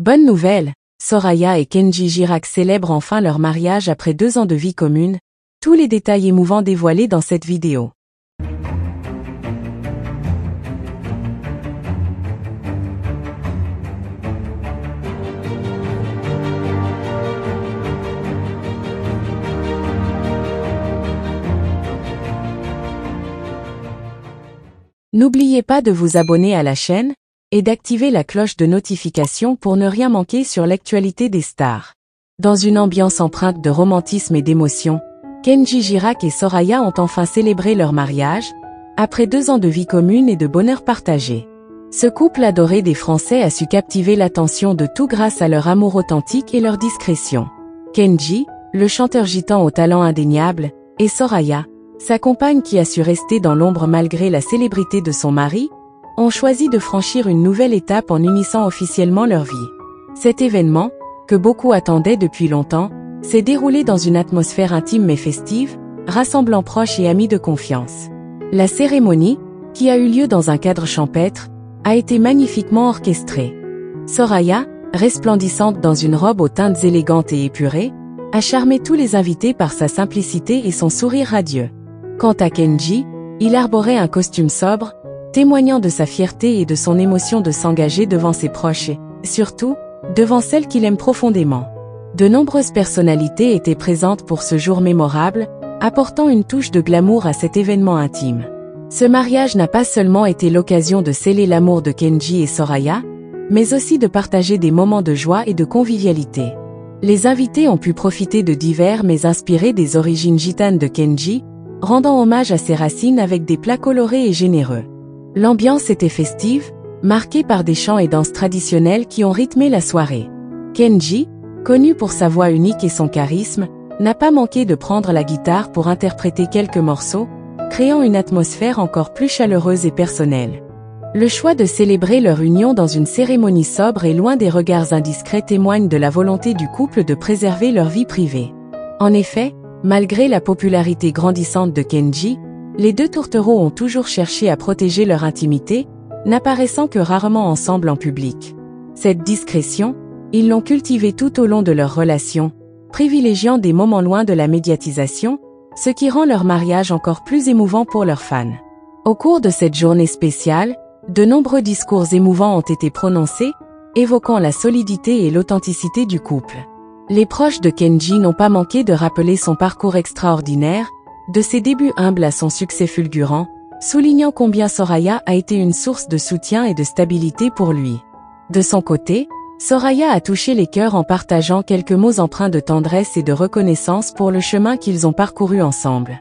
Bonne nouvelle, Soraya et Kenji Girac célèbrent enfin leur mariage après 2 ans de vie commune. Tous les détails émouvants dévoilés dans cette vidéo. N'oubliez pas de vous abonner à la chaîne et d'activer la cloche de notification pour ne rien manquer sur l'actualité des stars. Dans une ambiance empreinte de romantisme et d'émotion, Kenji Girac et Soraya ont enfin célébré leur mariage, après 2 ans de vie commune et de bonheur partagé. Ce couple adoré des Français a su captiver l'attention de tous grâce à leur amour authentique et leur discrétion. Kenji, le chanteur gitan au talent indéniable, et Soraya, sa compagne qui a su rester dans l'ombre malgré la célébrité de son mari, ont choisi de franchir une nouvelle étape en unissant officiellement leur vie. Cet événement, que beaucoup attendaient depuis longtemps, s'est déroulé dans une atmosphère intime mais festive, rassemblant proches et amis de confiance. La cérémonie, qui a eu lieu dans un cadre champêtre, a été magnifiquement orchestrée. Soraya, resplendissante dans une robe aux teintes élégantes et épurées, a charmé tous les invités par sa simplicité et son sourire radieux. Quant à Kenji, il arborait un costume sobre, témoignant de sa fierté et de son émotion de s'engager devant ses proches et, surtout, devant celle qu'il aime profondément. De nombreuses personnalités étaient présentes pour ce jour mémorable, apportant une touche de glamour à cet événement intime. Ce mariage n'a pas seulement été l'occasion de sceller l'amour de Kenji et Soraya, mais aussi de partager des moments de joie et de convivialité. Les invités ont pu profiter de divers mais inspirés des origines gitanes de Kenji, rendant hommage à ses racines avec des plats colorés et généreux. L'ambiance était festive, marquée par des chants et danses traditionnelles qui ont rythmé la soirée. Kenji, connu pour sa voix unique et son charisme, n'a pas manqué de prendre la guitare pour interpréter quelques morceaux, créant une atmosphère encore plus chaleureuse et personnelle. Le choix de célébrer leur union dans une cérémonie sobre et loin des regards indiscrets témoigne de la volonté du couple de préserver leur vie privée. En effet, malgré la popularité grandissante de Kenji, les deux tourtereaux ont toujours cherché à protéger leur intimité, n'apparaissant que rarement ensemble en public. Cette discrétion, ils l'ont cultivée tout au long de leur relation, privilégiant des moments loin de la médiatisation, ce qui rend leur mariage encore plus émouvant pour leurs fans. Au cours de cette journée spéciale, de nombreux discours émouvants ont été prononcés, évoquant la solidité et l'authenticité du couple. Les proches de Kenji n'ont pas manqué de rappeler son parcours extraordinaire, de ses débuts humbles à son succès fulgurant, soulignant combien Soraya a été une source de soutien et de stabilité pour lui. De son côté, Soraya a touché les cœurs en partageant quelques mots empreints de tendresse et de reconnaissance pour le chemin qu'ils ont parcouru ensemble.